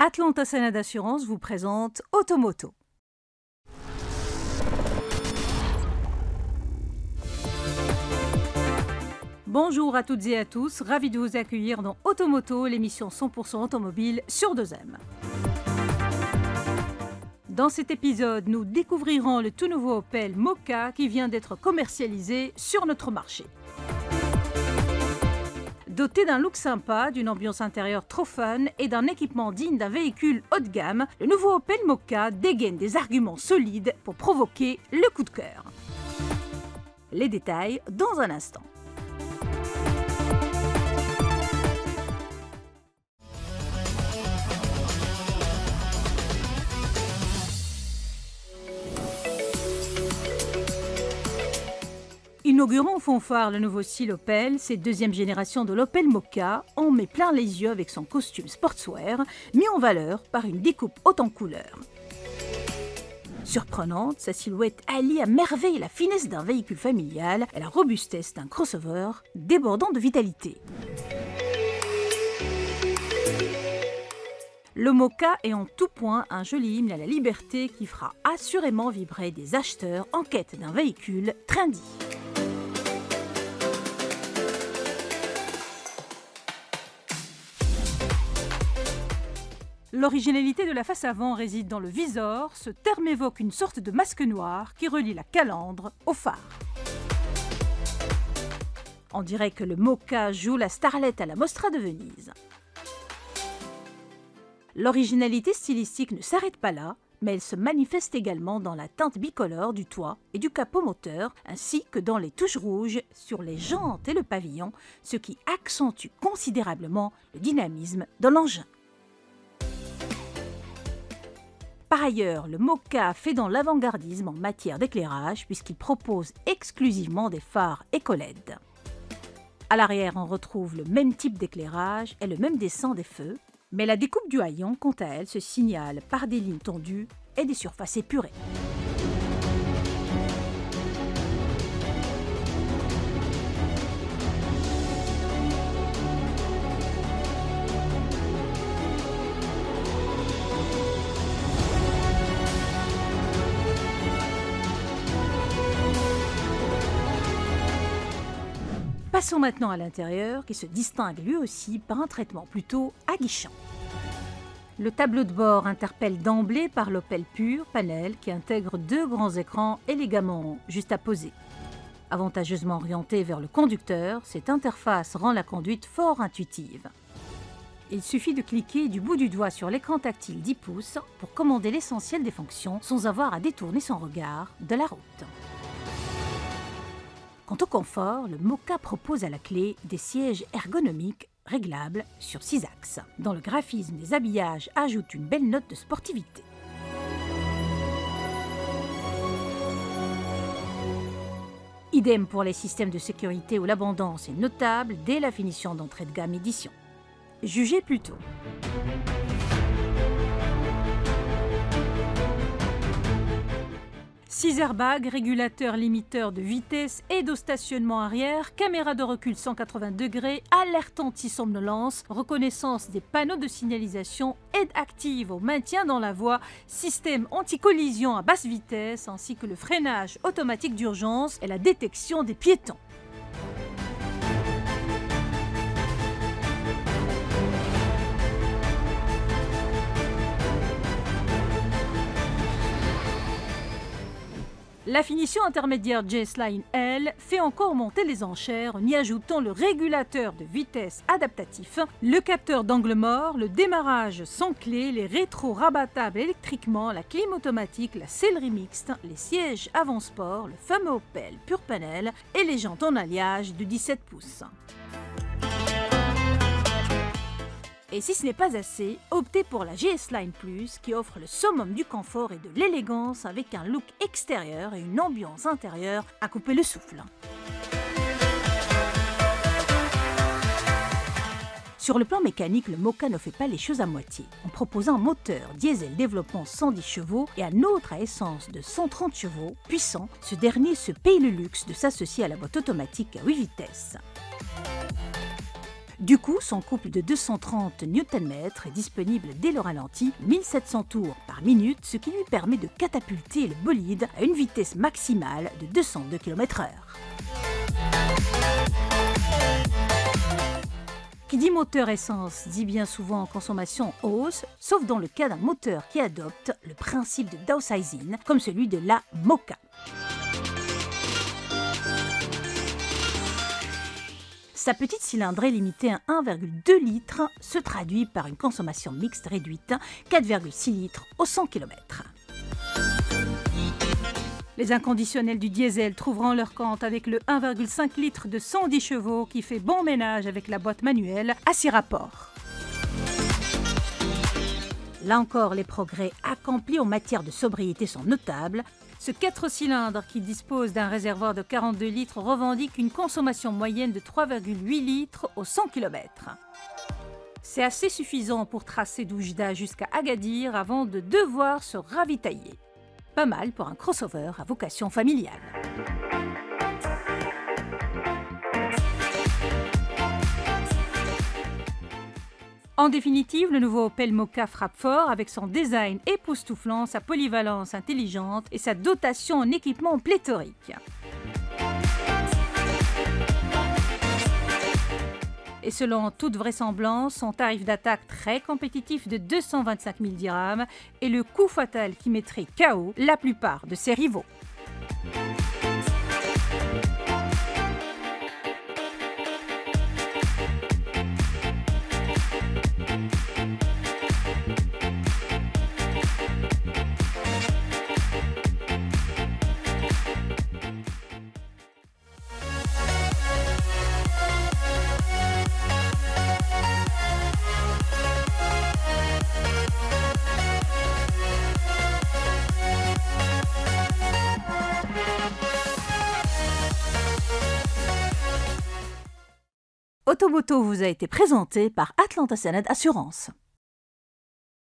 Atlanta Sénat d'Assurance vous présente Automoto. Bonjour à toutes et à tous, ravi de vous accueillir dans Automoto, l'émission 100% automobile sur 2M. Dans cet épisode, nous découvrirons le tout nouveau Opel Mokka qui vient d'être commercialisé sur notre marché. Doté d'un look sympa, d'une ambiance intérieure trop fun et d'un équipement digne d'un véhicule haut de gamme, le nouveau Opel Mokka dégaine des arguments solides pour provoquer le coup de cœur. Les détails dans un instant. Inaugurant en fanfare le nouveau style Opel, cette deuxième génération de l'Opel Mokka en met plein les yeux avec son costume sportswear, mis en valeur par une découpe haute en couleurs. Surprenante, sa silhouette allie à merveille la finesse d'un véhicule familial et la robustesse d'un crossover débordant de vitalité. Le Mokka est en tout point un joli hymne à la liberté qui fera assurément vibrer des acheteurs en quête d'un véhicule trendy. L'originalité de la face avant réside dans le visor, ce terme évoque une sorte de masque noir qui relie la calandre au phare. On dirait que le Mokka joue la starlette à la Mostra de Venise. L'originalité stylistique ne s'arrête pas là, mais elle se manifeste également dans la teinte bicolore du toit et du capot moteur, ainsi que dans les touches rouges sur les jantes et le pavillon, ce qui accentue considérablement le dynamisme de l'engin. Par ailleurs, le Mokka fait dans l'avant-gardisme en matière d'éclairage puisqu'il propose exclusivement des phares éco-LED. À l'arrière, on retrouve le même type d'éclairage et le même dessin des feux, mais la découpe du haillon, quant à elle, se signale par des lignes tendues et des surfaces épurées. Passons maintenant à l'intérieur, qui se distingue lui aussi par un traitement plutôt aguichant. Le tableau de bord interpelle d'emblée par l'Opel Pure Panel qui intègre deux grands écrans élégamment juxtaposés. Avantageusement orientée vers le conducteur, cette interface rend la conduite fort intuitive. Il suffit de cliquer du bout du doigt sur l'écran tactile 10 pouces pour commander l'essentiel des fonctions sans avoir à détourner son regard de la route. Quant au confort, le Mokka propose à la clé des sièges ergonomiques réglables sur 6 axes, dont le graphisme des habillages ajoute une belle note de sportivité. Idem pour les systèmes de sécurité où l'abondance est notable dès la finition d'entrée de gamme édition. Jugez plutôt. 6 airbags, régulateur limiteur de vitesse, aide au stationnement arrière, caméra de recul 180 degrés, alerte anti-somnolence, reconnaissance des panneaux de signalisation, aide active au maintien dans la voie, système anti-collision à basse vitesse, ainsi que le freinage automatique d'urgence et la détection des piétons. La finition intermédiaire J-Line L fait encore monter les enchères en y ajoutant le régulateur de vitesse adaptatif, le capteur d'angle mort, le démarrage sans clé, les rétros rabattables électriquement, la clim automatique, la sellerie mixte, les sièges avant-sport, le fameux Opel Pure Panel et les jantes en alliage de 17 pouces. Et si ce n'est pas assez, optez pour la GS-Line Plus qui offre le summum du confort et de l'élégance avec un look extérieur et une ambiance intérieure à couper le souffle. Sur le plan mécanique, le Mokka ne fait pas les choses à moitié, en proposant un moteur diesel développement 110 chevaux et un autre à essence de 130 chevaux. Puissant, ce dernier se paye le luxe de s'associer à la boîte automatique à 8 vitesses. Du coup, son couple de 230 Nm est disponible dès le ralenti, 1700 tours par minute, ce qui lui permet de catapulter le bolide à une vitesse maximale de 202 km/h. Qui dit moteur essence dit bien souvent consommation hausse, sauf dans le cas d'un moteur qui adopte le principe de downsizing, comme celui de la Moka. Sa petite cylindrée limitée à 1,2 litres se traduit par une consommation mixte réduite, 4,6 litres au 100 km. Les inconditionnels du diesel trouveront leur compte avec le 1,5 litres de 110 chevaux qui fait bon ménage avec la boîte manuelle à 6 rapports. Là encore, les progrès accomplis en matière de sobriété sont notables. Ce 4 cylindres qui dispose d'un réservoir de 42 litres revendique une consommation moyenne de 3,8 litres au 100 km. C'est assez suffisant pour tracer d'Oujda jusqu'à Agadir avant de devoir se ravitailler. Pas mal pour un crossover à vocation familiale. En définitive, le nouveau Opel Moka frappe fort avec son design époustouflant, sa polyvalence intelligente et sa dotation en équipement pléthorique. Et selon toute vraisemblance, son tarif d'attaque très compétitif de 225 000 dirhams est le coup fatal qui mettrait KO la plupart de ses rivaux. Automoto vous a été présenté par Atlanta Sened Assurance.